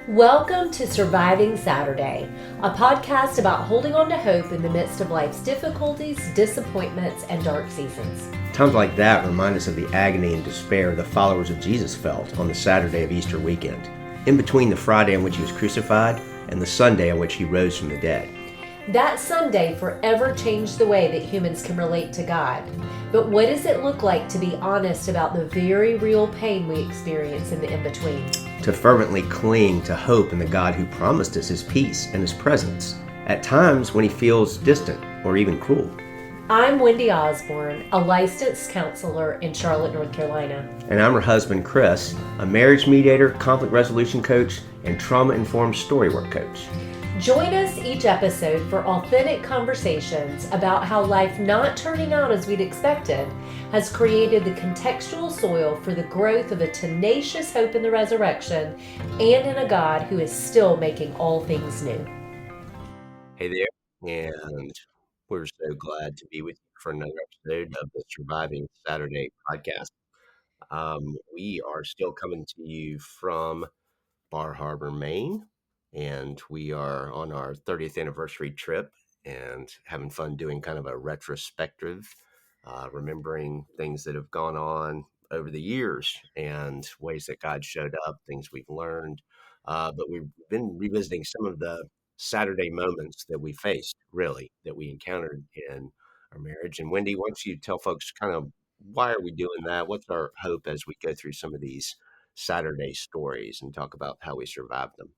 Welcome to Surviving Saturday, a podcast about holding on to hope in the midst of life's difficulties, disappointments, and dark seasons. Times like that remind us of the agony and despair the followers of Jesus felt on the Saturday of Easter weekend, in between the Friday on which he was crucified and the Sunday on which he rose from the dead. That Sunday forever changed the way that humans can relate to God. But what does it look like to be honest about the very real pain we experience in the in-between? To fervently cling to hope in the God who promised us his peace and his presence, at times when he feels distant or even cruel. I'm Wendy Osborne, a licensed counselor in Charlotte, North Carolina. And I'm her husband, Chris, a marriage mediator, conflict resolution coach, and trauma-informed storywork coach. Join us each episode for authentic conversations about how life not turning out as we'd expected has created the contextual soil for the growth of a tenacious hope in the resurrection and in a God who is still making all things new. Hey there, and we're so glad to be with you for another episode of the Surviving Saturday podcast. We are still coming to you from Bar Harbor, Maine, and we are on our 30th anniversary trip and having fun doing kind of a retrospective, remembering things that have gone on over the years and ways that God showed up, things we've learned. But we've been revisiting some of the Saturday moments that we faced, really, that we encountered in our marriage. And Wendy, why don't you tell folks kind of why are we doing that? What's our hope as we go through some of these Saturday stories and talk about how we survived them?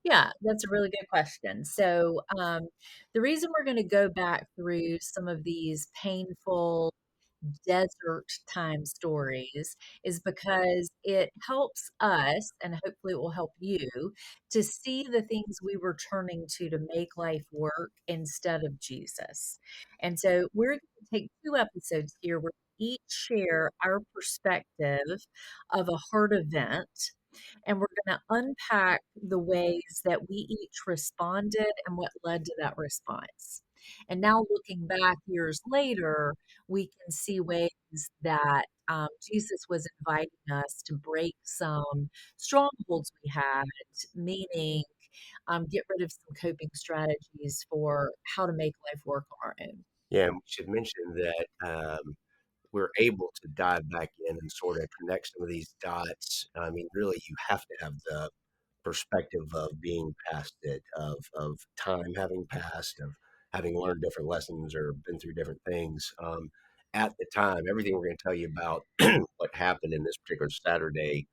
Yeah, that's a really good question. So, the reason we're going to go back through some of these painful desert time stories is because it helps us, and hopefully it will help you, to see the things we were turning to make life work instead of Jesus. And so, we're going to take two episodes here where we each share our perspective of a hard event, and we're going to unpack the ways that we each responded and what led to that response. And now, looking back years later, we can see ways that Jesus was inviting us to break some strongholds we had, meaning get rid of some coping strategies for how to make life work on our own. Yeah, and we should mention that we're able to dive back in and sort of connect some of these dots. I mean, really, you have to have the perspective of being past it, of time having passed, of having learned different lessons or been through different things. At the time, everything we're going to tell you about what happened in this particular Saturday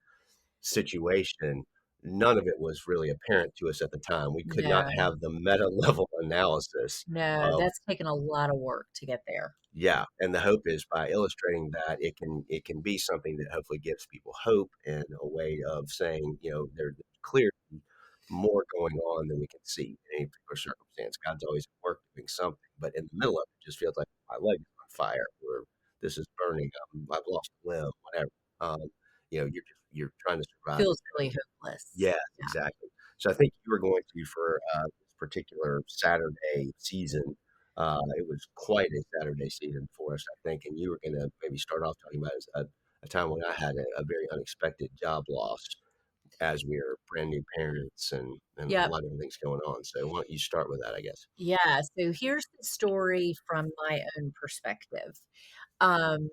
situation, none of it was really apparent to us at the time. We could not No, have the meta level analysis no, of that's taken a lot of work to get there. yeah, and the hope is by illustrating that it can be something that hopefully gives people hope and a way of saying, there's clearly more going on than we can see in any particular circumstance. God's always at work doing something, but in the middle of it, just feels like my leg is on fire, or this is burning, I've lost a limb, whatever. You're trying to survive. Feels really hopeless. Yeah, Yeah. exactly. So I think you were going to for this particular Saturday season. It was quite a Saturday season for us, I think, and you were going to maybe start off talking about a time when I had a very unexpected job loss as we were brand new parents and a Yep. lot of things going on. So why don't you start with that, I guess? Yeah. So here's the story from my own perspective. Um,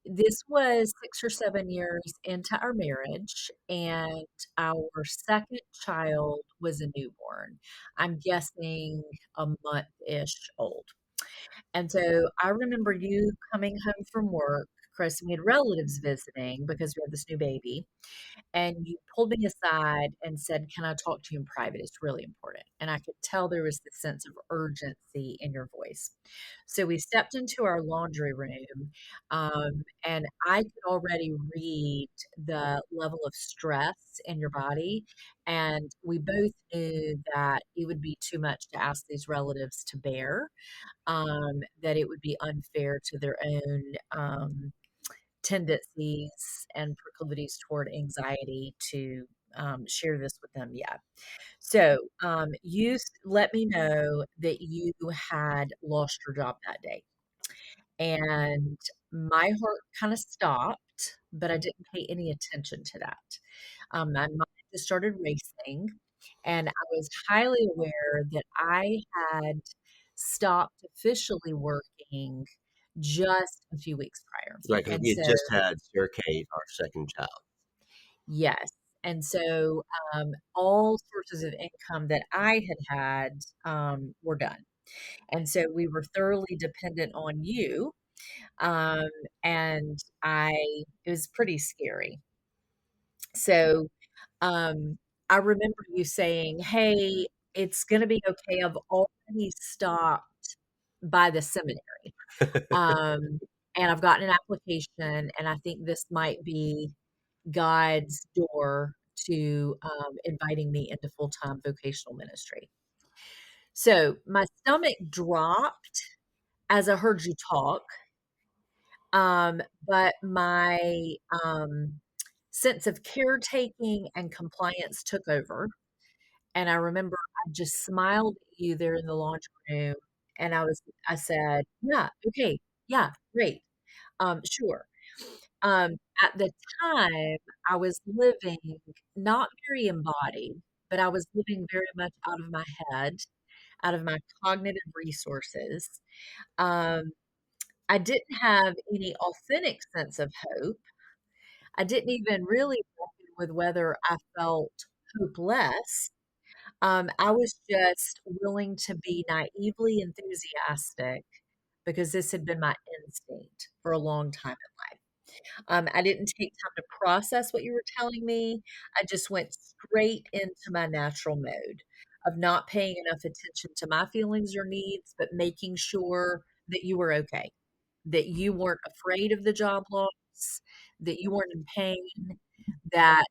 this was 6 or 7 years into our marriage, and our second child was a newborn. I'm guessing a month-ish old. And so I remember you coming home from work, Chris, and we had relatives visiting because we had this new baby. And you pulled me aside and said, "Can I talk to you in private? It's really important." And I could tell there was this sense of urgency in your voice. So we stepped into our laundry room, and I could already read the level of stress in your body. And we both knew that it would be too much to ask these relatives to bear, that it would be unfair to their own. Tendencies and proclivities toward anxiety to share this with them yet. So let me know that you had lost your job that day. And my heart kind of stopped, but I didn't pay any attention to that. My mind just started racing, and I was highly aware that I had stopped officially working just a few weeks prior. Right, because And we had so, just had Sir Kate, our second child. yes. And so, all sources of income that I had were done. And so we were thoroughly dependent on you. Um, and it was pretty scary. So, um, I remember you saying, "Hey, it's gonna be okay. I've already stopped by the seminary. Um, and I've gotten an application, and I think this might be God's door to inviting me into full-time vocational ministry." So my stomach dropped as I heard you talk, but my sense of caretaking and compliance took over. And I remember I just smiled at you there in the laundry room, and I said, "Yeah, okay, yeah, great, sure." Um, at the time, I was living not very embodied, but I was living very much out of my head, out of my cognitive resources. Um, I didn't have any authentic sense of hope. I didn't even really reckon with whether I felt hopeless. I was just willing to be naively enthusiastic because this had been my instinct for a long time in life. I didn't take time to process what you were telling me. I just went straight into my natural mode of not paying enough attention to my feelings or needs, but making sure that you were okay, that you weren't afraid of the job loss, that you weren't in pain, that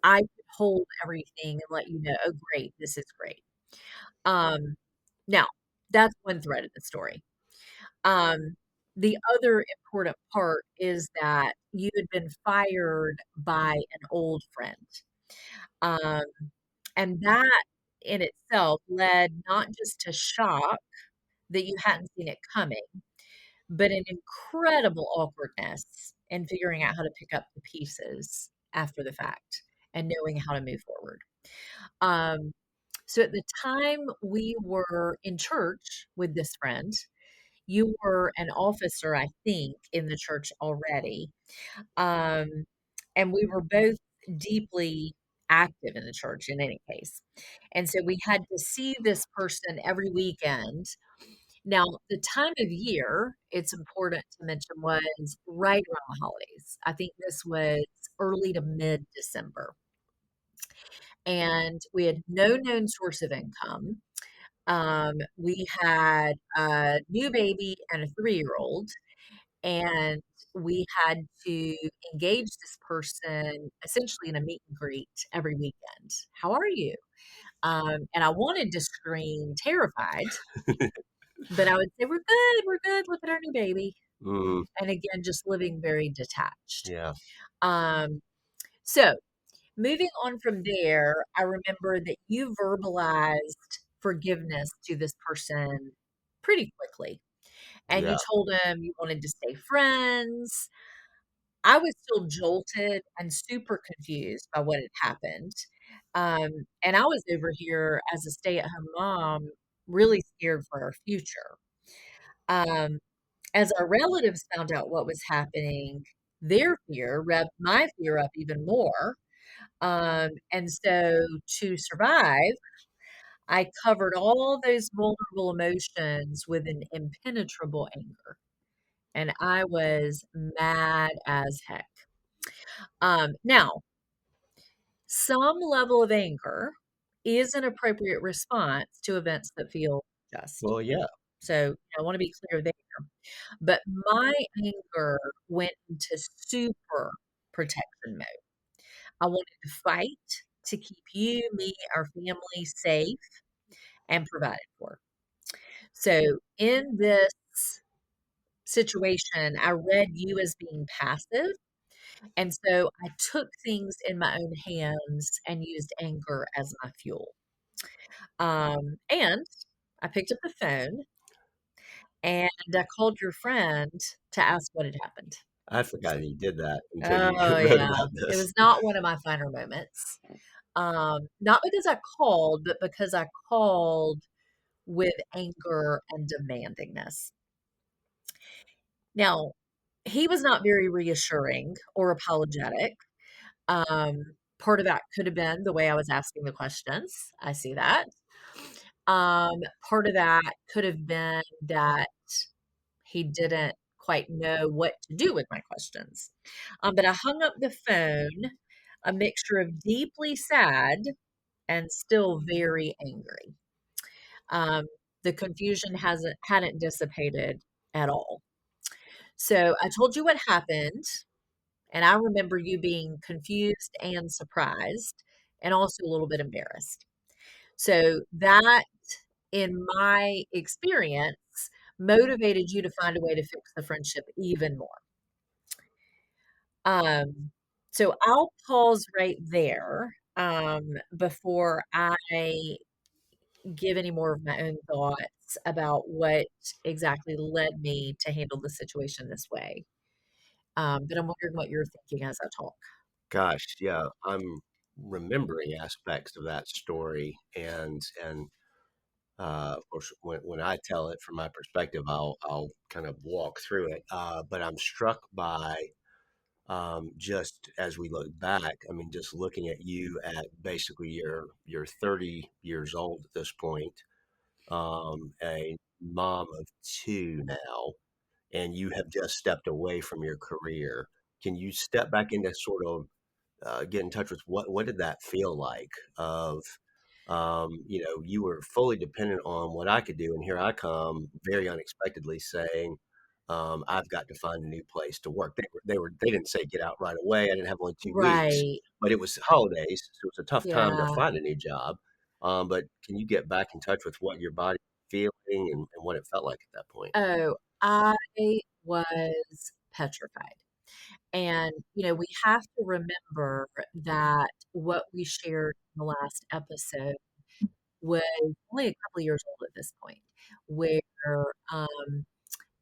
I could hold everything and let you know, "Oh, great, this is great." Um, Now, that's one thread of the story. Um, the other important part is that you had been fired by an old friend. Um, and that in itself led not just to shock that you hadn't seen it coming, but an incredible awkwardness in figuring out how to pick up the pieces after the fact and knowing how to move forward. Um, so at the time we were in church with this friend, you were an officer, I think, in the church already. Um, and we were both deeply active in the church in any case. And so we had to see this person every weekend. Now, the time of year, it's important to mention, was right around the holidays. I think this was early to mid December. And we had no known source of income. We had a new baby and a 3-year-old, and we had to engage this person essentially in a meet and greet every weekend. "How are you?" And I wanted to scream terrified, but I would say, we're good, look at our new baby." Mm, And again, just living very detached. yeah. Um, so moving on from there, I remember that you verbalized forgiveness to this person pretty quickly. And you Yeah. told him you wanted to stay friends. I was still jolted and super confused by what had happened. And I was over here as a stay-at-home mom, really scared for our future. Um, as our relatives found out what was happening, their fear revved my fear up even more. And so to survive, I covered all those vulnerable emotions with an impenetrable anger. And I was mad as heck. Now, some level of anger is an appropriate response to events that feel just. Well, yeah. So I want to be clear there. But my anger went into super protection mode. I wanted to fight to keep you, me, our family safe and provided for. So in this situation, I read you as being passive. And so I took things in my own hands and used anger as my fuel. And I picked up the phone and I called your friend to ask what had happened. I forgot he did that until you Oh, wrote yeah. about It this. was not one of my finer moments. Not because I called, but because I called with anger and demandingness. Now, he was not very reassuring or apologetic. Part of that could have been the way I was asking the questions. I see that. Part of that could have been that he didn't quite know what to do with my questions. But I hung up the phone, a mixture of deeply sad and still very angry. Um, the confusion hadn't dissipated at all. So I told you what happened, and I remember you being confused and surprised, and also a little bit embarrassed. So that, in my experience, motivated you to find a way to fix the friendship even more. Um, so I'll pause right there before I give any more of my own thoughts about what exactly led me to handle the situation this way. But I'm wondering what you're thinking as I talk. Gosh, yeah, I'm remembering aspects of that story, and of course, when I tell it from my perspective, I'll kind of walk through it. But I'm struck by just as we look back. I mean, just looking at you at basically you're 30 years old at this point, a mom of two now, and you have just stepped away from your career. Can you step back into sort of get in touch with what did that feel like of you were fully dependent on what I could do, and here I come very unexpectedly saying I've got to find a new place to work. They didn't say get out right away. I didn't have only 2 weeks, Right. but it was holidays, so it was a tough time to Yeah. find a new job. But can you get back in touch with what your body was feeling and what it felt like at that point? Oh, I was petrified. And, we have to remember that what we shared in the last episode was only a couple of years old at this point, where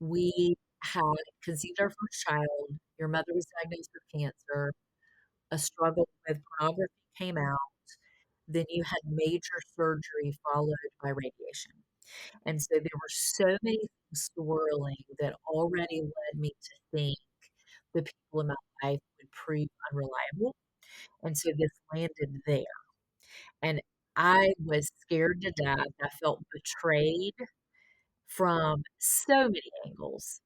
we had conceived our first child. Your mother was diagnosed with cancer. A struggle with pornography came out. Then you had major surgery followed by radiation. And so there were so many things swirling that already led me to think the people in my life would prove unreliable. And so this landed there. And I was scared to death. I felt betrayed from so many angles.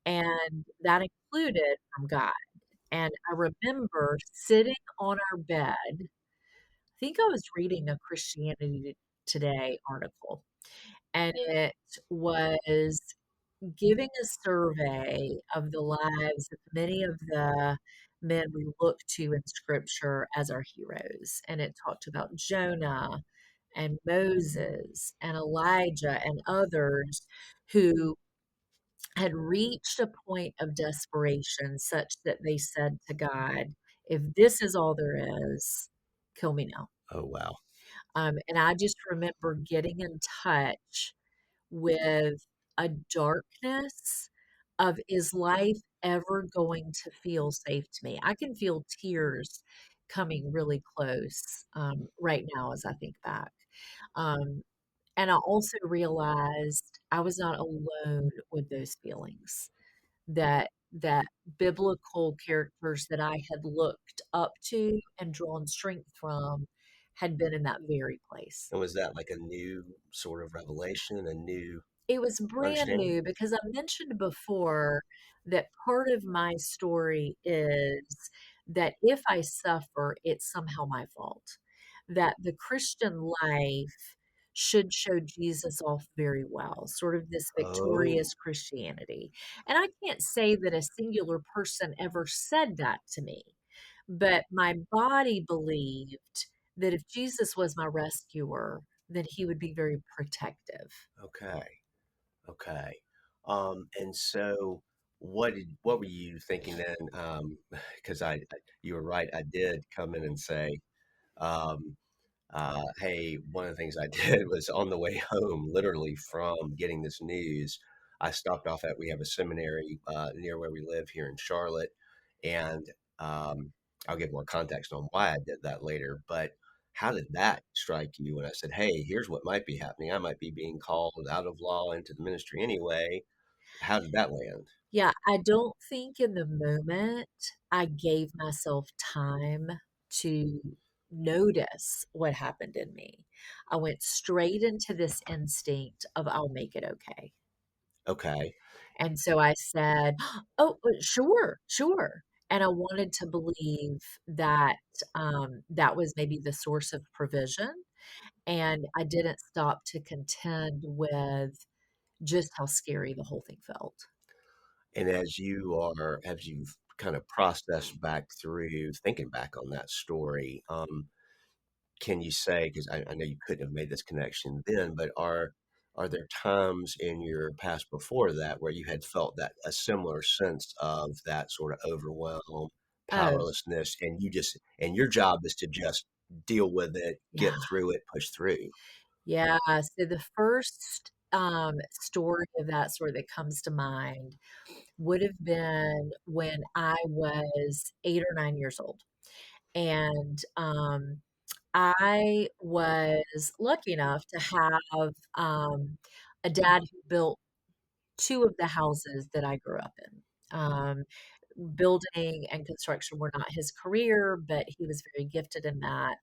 And that included from God. And I remember sitting on our bed. I think I was reading a Christianity Today article, and it was giving a survey of the lives of many of the men we look to in scripture as our heroes. And it talked about Jonah and Moses and Elijah and others who had reached a point of desperation such that they said to God, if this is all there is, kill me now. Oh wow. And I just remember getting in touch with a darkness of, is life ever going to feel safe to me? I can feel tears coming really close right now as I think back. Um, and I also realized I was not alone with those feelings, that biblical characters that I had looked up to and drawn strength from had been in that very place. And was that like a new sort of revelation, a new It was brand understanding? new because I mentioned before that part of my story is that if I suffer, it's somehow my fault. That the Christian life should show Jesus off very well, sort of this Oh, victorious Christianity. And I can't say that a singular person ever said that to me, but my body believed that if Jesus was my rescuer, then he would be very protective. okay. Okay. And so what were you thinking then? Because you were right. I did come in and say, um, hey, one of the things I did was on the way home, literally from getting this news, I stopped off at, we have a seminary near where we live here in Charlotte. And I'll give more context on why I did that later. But how did that strike you when I said, hey, here's what might be happening? I might be being called out of law into the ministry anyway. How did that land? Yeah, I don't think in the moment I gave myself time to notice what happened in me. I went straight into this instinct of I'll make it okay. Okay. And so I said, "Oh, sure, sure." And I wanted to believe that that was maybe the source of provision. And I didn't stop to contend with just how scary the whole thing felt. And as you've kind of processed back through thinking back on that story, can you say, because I know you couldn't have made this connection then, but are there times in your past before that where you had felt that a similar sense of that sort of overwhelm, Oh, powerlessness, and and your job is to just deal with it, yeah. get through it, push through? Yeah. So the first story of that sort that comes to mind would have been when I was 8 or 9 years old. And I was lucky enough to have a dad who built two of the houses that I grew up in. Building and construction were not his career, but he was very gifted in that.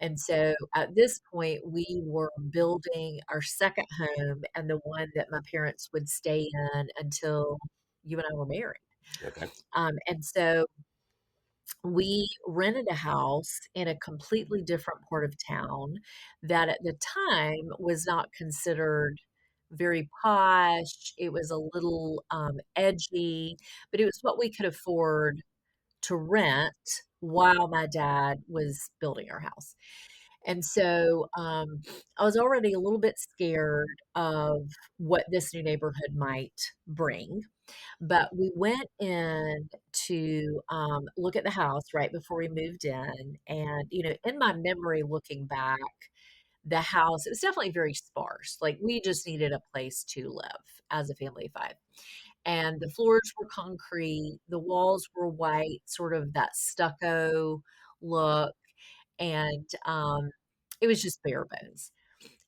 And so at this point, we were building our second home and the one that my parents would stay in until you and I were married. Okay. And so we rented a house in a completely different part of town that at the time was not considered very posh. It was a little edgy, but it was what we could afford to rent while my dad was building our house. And so I was already a little bit scared of what this new neighborhood might bring. But we went in to look at the house right before we moved in. And, in my memory, looking back, the house, it was definitely very sparse. Like we just needed a place to live as a family of five. And the floors were concrete, the walls were white, sort of that stucco look. And it was just bare bones.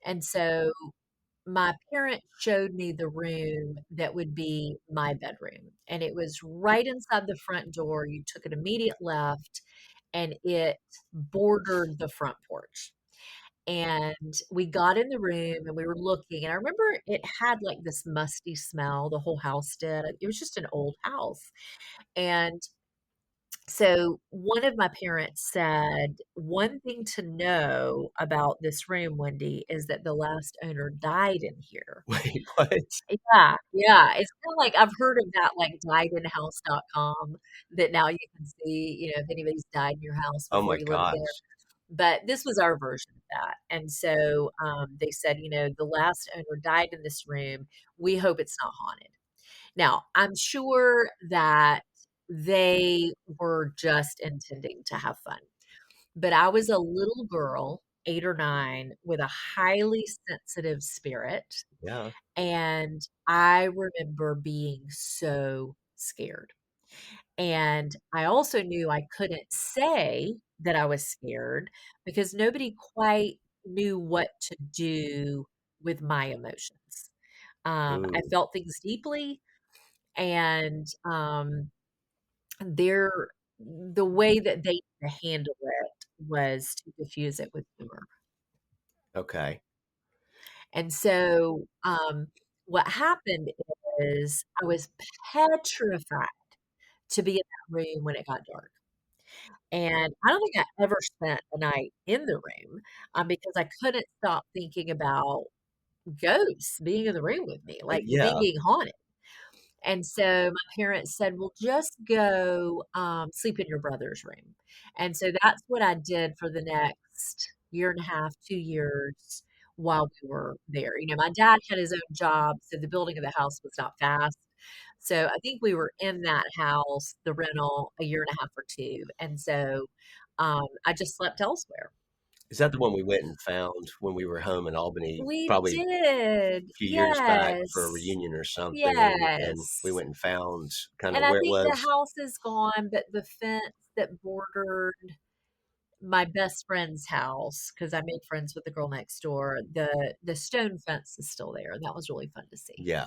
And so my parents showed me the room that would be my bedroom, and it was right inside the front door. You took an immediate left, and it bordered the front porch. And we got in the room and we were looking, and I remember it had like this musty smell, the whole house did. It was just an old house. And so one of my parents said, "One thing to know about this room, Wendy, is that the last owner died in here." Wait, what? Yeah, yeah, it's kinda like I've heard of that, like, diedinhouse.com that now you can see, if anybody's died in your house Oh before my you lived there, gosh. but this was our version of that, and so, they said, "The last owner died in this room. We hope it's not haunted." Now, I'm sure that they were just intending to have fun, but I was a little girl, 8 or 9, with a highly sensitive spirit, Yeah. and I remember being so scared. And I also knew I couldn't say that I was scared because nobody quite knew what to do with my emotions. I Ooh. felt things deeply, and their the way that they handle it was to diffuse it with humor. Okay. And so, what happened is I was petrified to be in that room when it got dark. And I don't think I ever spent a night in the room, because I couldn't stop thinking about ghosts being in the room with me, like the thing Yeah. being haunted. And so my parents said, "Well, just go, sleep in your brother's room." And so that's what I did for the next year and a half, 2 years while we were there. My dad had his own job, so the building of the house was not fast. So I think we were in that house, the rental, a year and a half or 2, and so, I just slept elsewhere. Is that the one we went and found when we were home in Albany, We probably did. a few years back for a Yes. reunion or something, and we Yes. went and found kind And of I where it think the was? house is gone, but the fence that bordered my best friend's house, because I made friends with the girl next door, the stone fence is still there, and that was really fun to see. Yeah.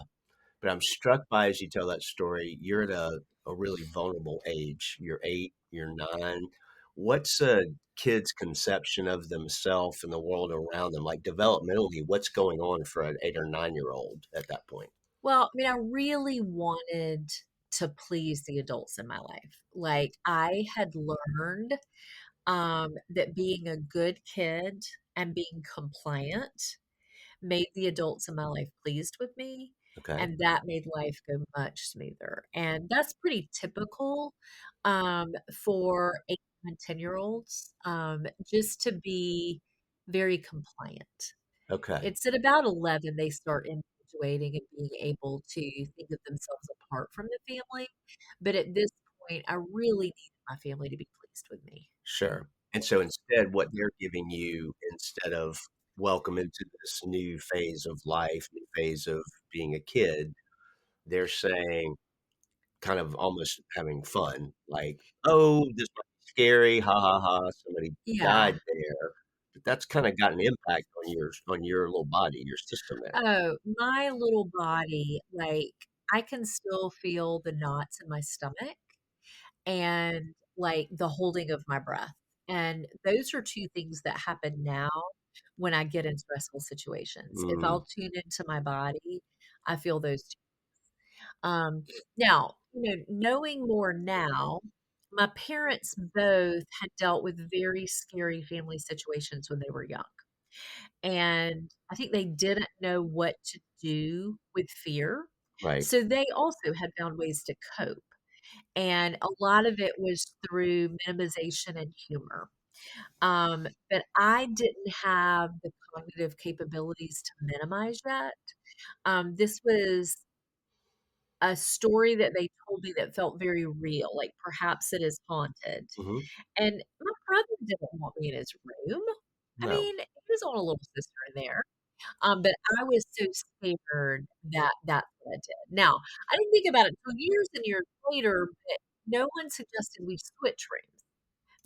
But I'm struck by as you tell that story, you're at a really vulnerable age. You're 8, you're 9. What's a kid's conception of themselves and the world around them? Like developmentally, what's going on for an 8 or 9-year-old at that point? Well, I mean, I really wanted to please the adults in my life. Like, I had learned that being a good kid and being compliant made the adults in my life pleased with me, Okay. and that made life go much smoother. And that's pretty typical for 8 and 10-year-olds, just to be very compliant. Okay. It's at about 11 they start individuating and being able to think of themselves apart from the family. But at this point, I really needed my family to be pleased with me. Sure. And so instead, what they're giving you instead of welcome into this new phase of life, new phase of being a kid, they're saying, kind of almost having fun, like, "Oh, this might be scary, ha, ha, ha, somebody Yeah. died there." But that's kinda got an impact on your little body, your system there. Oh, my little body, like, I can still feel the knots in my stomach and, like, the holding of my breath. And those are 2 things that happen now when I get in stressful situations. If Mm, I'll tune into my body, I feel those 2. Now, knowing more now, my parents both had dealt with very scary family situations when they were young. And I think they didn't know what to do with fear. right. So they also had found ways to cope. And a lot of it was through minimization and humor. But I didn't have the cognitive capabilities to minimize yet. This was a story that they told me that felt very real, like perhaps it is haunted. Mhm. And my brother didn't want me in his room. I No. mean, he was on a little sister in there. But I was so scared that that's what I did. Now, I didn't think about it until years and years later, but no one suggested we switch rooms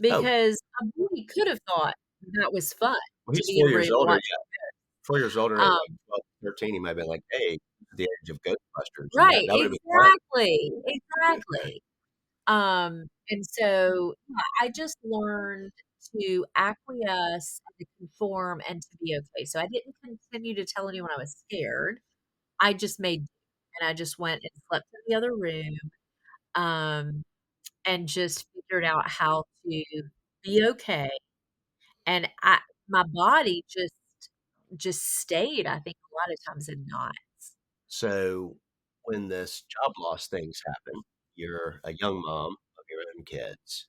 Oh, because a boy could have thought that was fun well, to he's be in 4 a room years older, watching. yeah. 4 years older at, Um, like, 12, 13, he might have been like, "Hey, the age of Ghostbusters," and right, that would have been fun. exactly, exactly. And so, yeah, I just learned to acquiesce and to conform and to be okay. So I didn't continue to tell anyone I was scared. I just made do, and I just went and slept in the other room, um, and just figured out how to be okay. And my body just stayed, I think, a lot of times in knots. So, when this job loss things happen, you're a young mom of your own kids.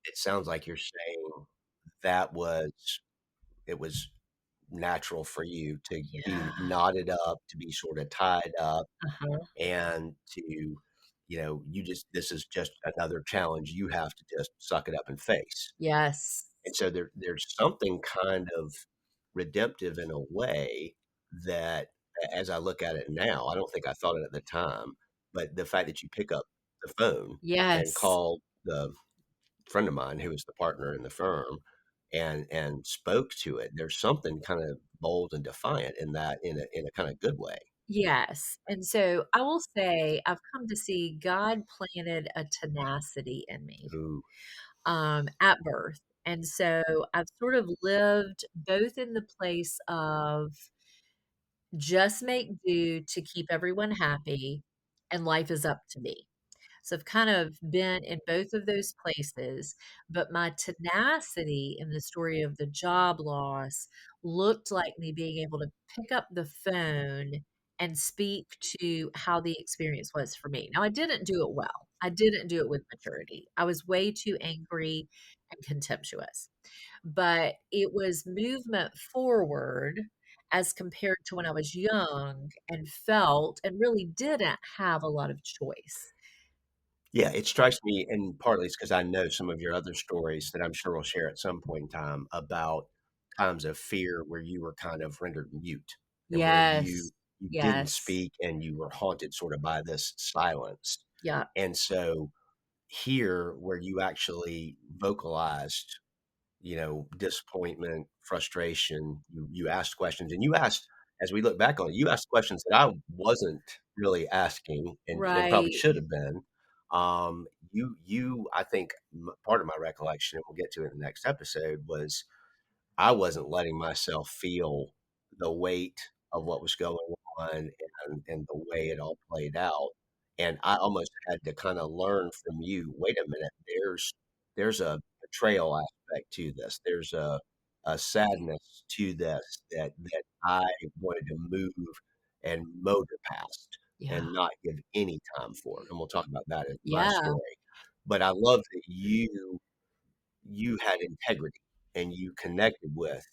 It sounds like you're saying that it was natural for you to be Yeah. knotted up, to be sort of tied up, Uh-huh. and to, you just this is just another challenge you have to just suck it up and face. Yes. And so there's something kind of redemptive in a way that as I look at it now, I don't think I thought it at the time, but the fact that you pick up the phone and Yes. call the friend of mine who was the partner in the firm and spoke to it, there's something kind of bold and defiant in that in a kind of good way. Yes. And so I will say I've come to see God planted a tenacity in me Ooh, at birth. And so I've sort of lived both in the place of just make do to keep everyone happy, and life is up to me. So I've kind of been in both of those places, but my tenacity in the story of the job loss looked like me being able to pick up the phone and speak to how the experience was for me. Now, I didn't do it well. I didn't do it with maturity. I was way too angry and contemptuous, but it was movement forward as compared to when I was young and felt and really didn't have a lot of choice. Yeah, it strikes me, and partly it's because I know some of your other stories that I'm sure we'll share at some point in time about times of fear where you were kind of rendered mute and where Yes. you didn't Yes. speak and you were haunted sort of by this silence. Yeah. And so here, where you actually vocalized, disappointment, frustration, you asked questions, and you asked, as we look back on it, you asked questions that I wasn't really asking and probably Right. should have been. I think part of my recollection, and we'll get to it in the next episode, was I wasn't letting myself feel the weight of what was going on and the way it all played out, and I almost had to kinda learn from you, "Wait a minute, there's a betrayal aspect to this. There's a sadness to this that I wanted to move and motor past Yeah. and not give any time for it," and we'll talk about that in my Yeah. story. But I love that you had integrity and you connected with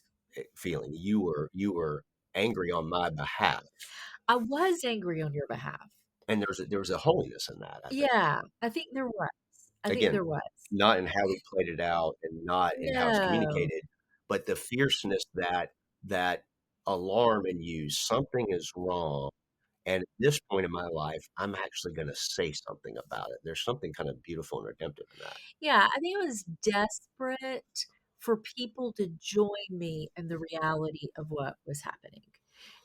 feeling. You were angry on my behalf, I was angry on your behalf. and there was a holiness in that, I think. Yeah, I think there was. I think Again, there was. not in how we played it out and not in how it's No. communicated, but the fierceness that alarm in you, something is wrong. And at this point in my life, I'm actually going to say something about it. There's something kind of beautiful and redemptive in that. Yeah, I think I was desperate for people to join me in the reality of what was happening.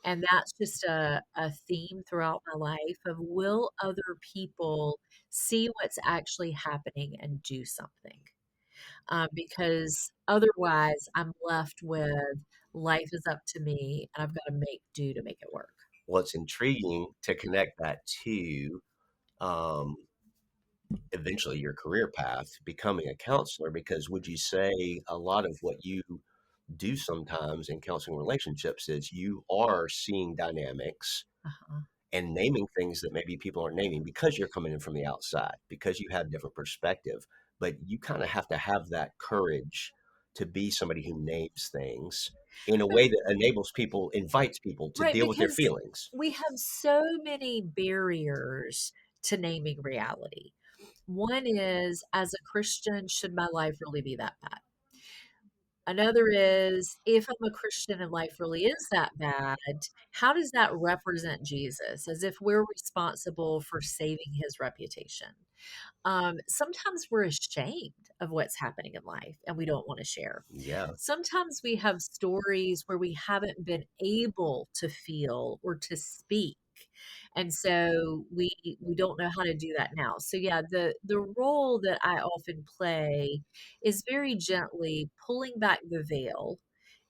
And that's just a theme throughout my life of will other people see what's actually happening and do something? Because otherwise, I'm left with life is up to me and I've got to make do to make it work. Well, it's intriguing to connect that to um, eventually your career path, becoming a counselor, because would you say a lot of what you do sometimes in counseling relationships is you are seeing dynamics Uh-huh. and naming things that maybe people aren't naming because you're coming in from the outside, because you have different perspective, but you kind of have to have that courage to be somebody who names things in a But way that enables people, invites people to right, deal with their because feelings. we have so many barriers to naming reality. One is, as a Christian, should my life really be that bad? Another is, if I'm a Christian and life really is that bad, how does that represent Jesus? As if we're responsible for saving his reputation. Sometimes we're ashamed of what's happening in life and we don't want to share. Yeah. Sometimes we have stories where we haven't been able to feel or to speak. And so we don't know how to do that now. So yeah, the role that I often play is very gently pulling back the veil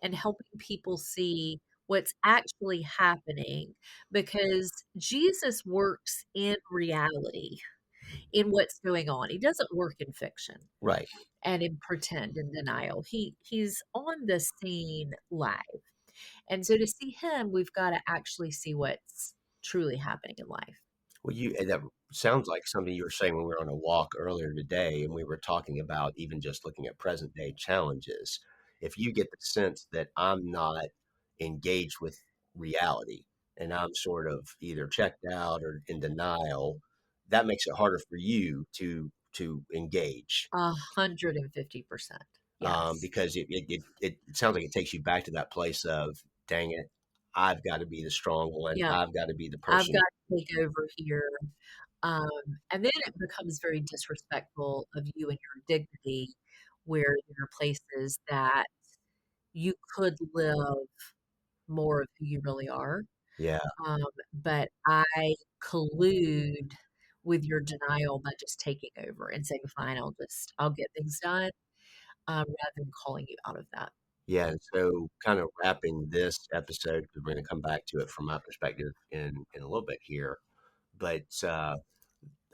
and helping people see what's actually happening because Jesus works in reality in what's going on. He doesn't work in fiction Right. and in pretend and denial. He's on the scene live. And so to see him, we've got to actually see what's truly happening in life. Well, that sounds like something you were saying when we were on a walk earlier today, and we were talking about even just looking at present day challenges. If you get the sense that I'm not engaged with reality and I'm sort of either checked out or in denial, that makes it harder for you to engage 150%. Yes. because it sounds like it takes you back to that place of, dang it, I've got to be the strong one. Yeah. I've got to be the I've got person. to take over here. Um, and then it becomes very disrespectful of you and your dignity, where there are places that you could live more of who you really are. Yeah. But I collude with your denial by just taking over and saying, fine, I'll get things done, rather than calling you out of that. Yeah, and so kind of wrapping this episode, because we're going to come back to it from my perspective in a little bit here, but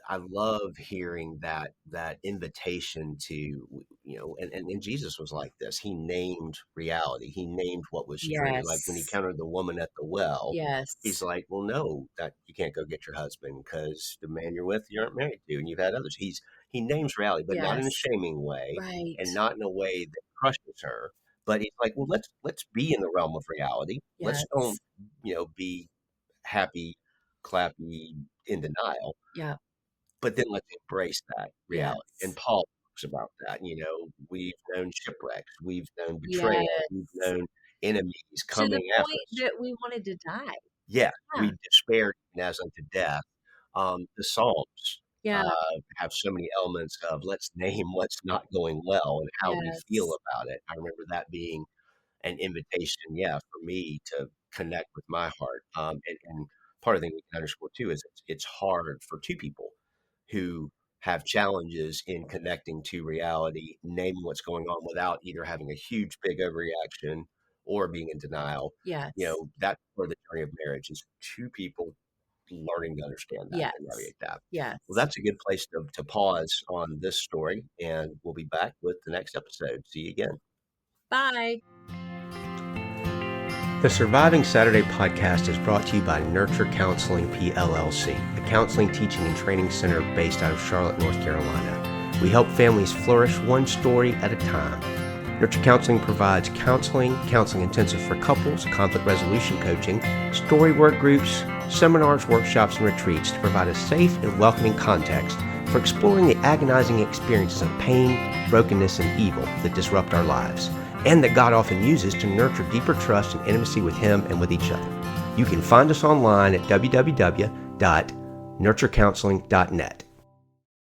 I love hearing that invitation to, and Jesus was like this. He named reality. He named what was true. Like when he Yes. countered the woman at the well, he's Yes. like, "Well, no, that you can't go get your husband because the man you're with, you aren't married to, and you've had others." He names reality, but not in a Yes. shaming way, Right. and not in a way that crushes her. But he's like, "Well, let's be in the realm of reality. Let's don't, Yes. be happy, clappy in denial." Yeah. but then let's embrace that reality. And Yes. Paul talks about that. We've known shipwrecks, we've known betrayal, we've Yes. known enemies To the coming after point us. that we wanted to die. Yeah, Yeah. we despaired even as unto death. The Psalms Yeah. have so many elements of let's name what's not going well and how we feel Yes. about it. I remember that being an invitation, yeah, for me to connect with my heart. And part of the thing we can underscore too is it's hard for two people who have challenges in connecting to reality, naming what's going on without either having a huge big overreaction or being in denial. Yes. That's part of the journey of marriage is two people learning to understand that and Yes. navigate that. Well, Yes. that's a good place to pause on this story, and we'll be back with the next episode. See you again. Bye. The Surviving Saturday podcast is brought to you by Nurture Counseling PLLC, a counseling, teaching, and training center based out of Charlotte, North Carolina. We help families flourish one story at a time. Nurture Counseling provides counseling intensive for couples, conflict resolution coaching, story work groups, seminars, workshops, and retreats to provide a safe and welcoming context for exploring the agonizing experiences of pain, brokenness, and evil that disrupt our lives, and that God often uses to nurture deeper trust and intimacy with Him and with each other. You can find us online at www.nurturecounseling.net.